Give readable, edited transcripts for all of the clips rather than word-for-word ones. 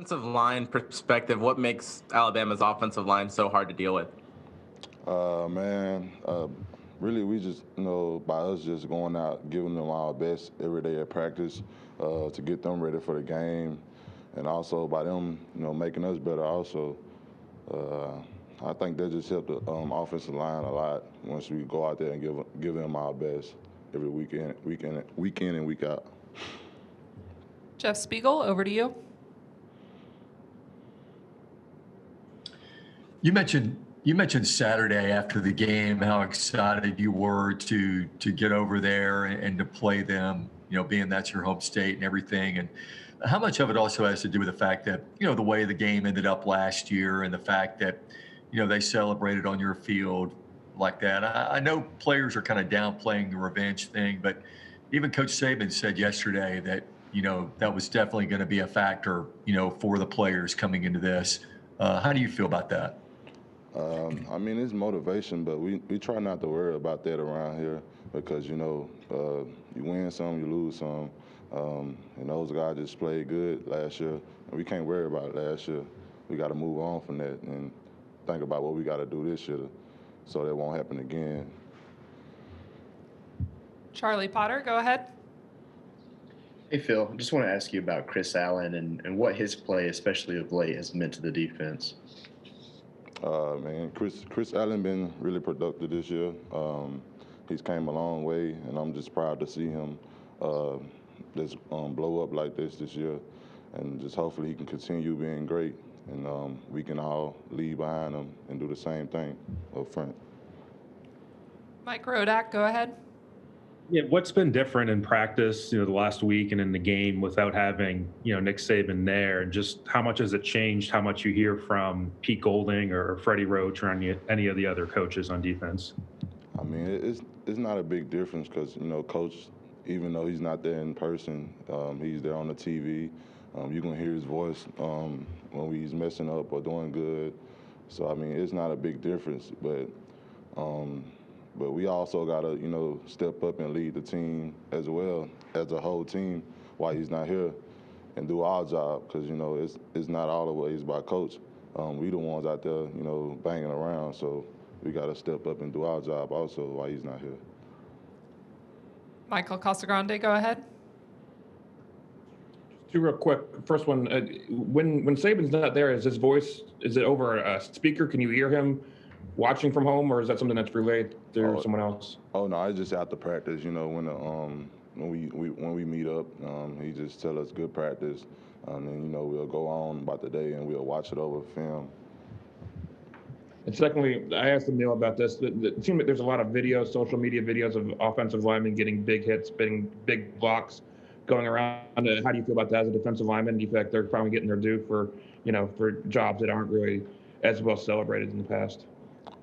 offensive line perspective, what makes Alabama's offensive line so hard to deal with? Man, really, we just, by us just going out, giving them our best every day at practice to get them ready for the game, and also by them, making us better also. I think that just helped the offensive line a lot once we go out there and give them our best every week in and week out. Jeff Spiegel, over to you. You mentioned Saturday after the game how excited you were to get over there and to play them, being that's your home state and everything. And how much of it also has to do with the fact that, the way the game ended up last year and the fact that, they celebrated on your field like that. I know players are kind of downplaying the revenge thing, but even Coach Saban said yesterday that, that was definitely going to be a factor, for the players coming into this. How do you feel about that? It's motivation, but we try not to worry about that around here because, you win some, you lose some. And those guys just played good last year, and we can't worry about it last year. We got to move on from that and think about what we got to do this year so that won't happen again. Charlie Potter, go ahead. Hey, Phil, I just want to ask you about Chris Allen and what his play, especially of late, has meant to the defense. Chris Allen been really productive this year. He's came a long way, and I'm just proud to see him just blow up like this year, and just hopefully he can continue being great, and we can all leave behind him and do the same thing up front. Mike Rodak, go ahead. Yeah, what's been different in practice, the last week and in the game without having, Nick Saban there, and just how much has it changed how much you hear from Pete Golding or Freddie Roach or any of the other coaches on defense? It's not a big difference because, Coach, even though he's not there in person, he's there on the TV. You can hear his voice when he's messing up or doing good. So, it's not a big difference, but we also got to, step up and lead the team as well as a whole team while he's not here and do our job because, it's not always by Coach. We the ones out there, banging around. So we got to step up and do our job also while he's not here. Michael Casagrande, go ahead. Two real quick. First one, when Saban's not there, is his voice, is it over a speaker? Can you hear him watching from home, or is that something that's relayed to someone else? Oh no, it's just after practice. When we meet up, he just tell us good practice, and then we'll go on about the day and we'll watch it over film. And secondly, I asked Emil about this. It seems like there's a lot of videos, social media videos of offensive linemen getting big hits, getting big blocks going around. How do you feel about that as a defensive lineman? Do you feel like they're probably getting their due for jobs that aren't really as well celebrated in the past?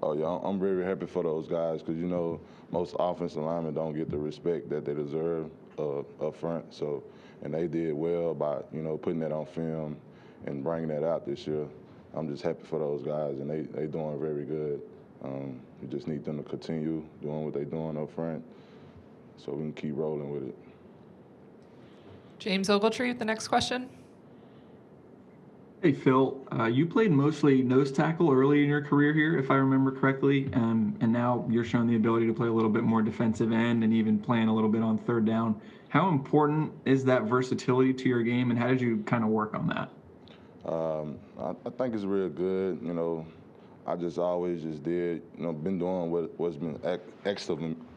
Oh yeah, I'm very happy for those guys because most offensive linemen don't get the respect that they deserve up front. So, and they did well by putting that on film and bringing that out this year. I'm just happy for those guys, and they doing very good. We just need them to continue doing what they're doing up front so we can keep rolling with it. James Ogletree with the next question. Hey, Phil, you played mostly nose tackle early in your career here, if I remember correctly, and now you're showing the ability to play a little bit more defensive end and even playing a little bit on third down. How important is that versatility to your game, and how did you kind of work on that? I think it's real good. I just always just did, been doing what's been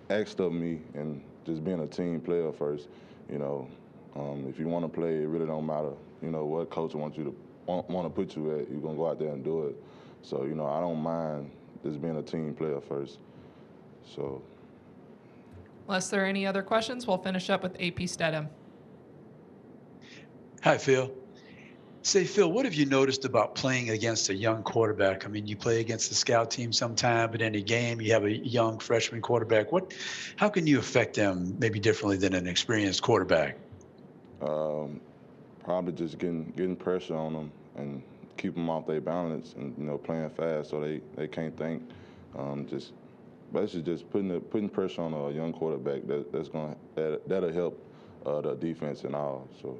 asked of me and just being a team player first. If you want to play, it really don't matter, what coach wants you to want to put you at. You're going to go out there and do it. So, I don't mind just being a team player first. So. Unless there are any other questions, we'll finish up with AP Stedham. Hi, Phil. Say, Phil, what have you noticed about playing against a young quarterback? You play against the scout team sometime, but in a game you have a young freshman quarterback. How can you affect them maybe differently than an experienced quarterback? Probably just getting pressure on them and keep them off their balance and playing fast so they can't think. Just basically just putting pressure on a young quarterback that'll help the defense and all. So.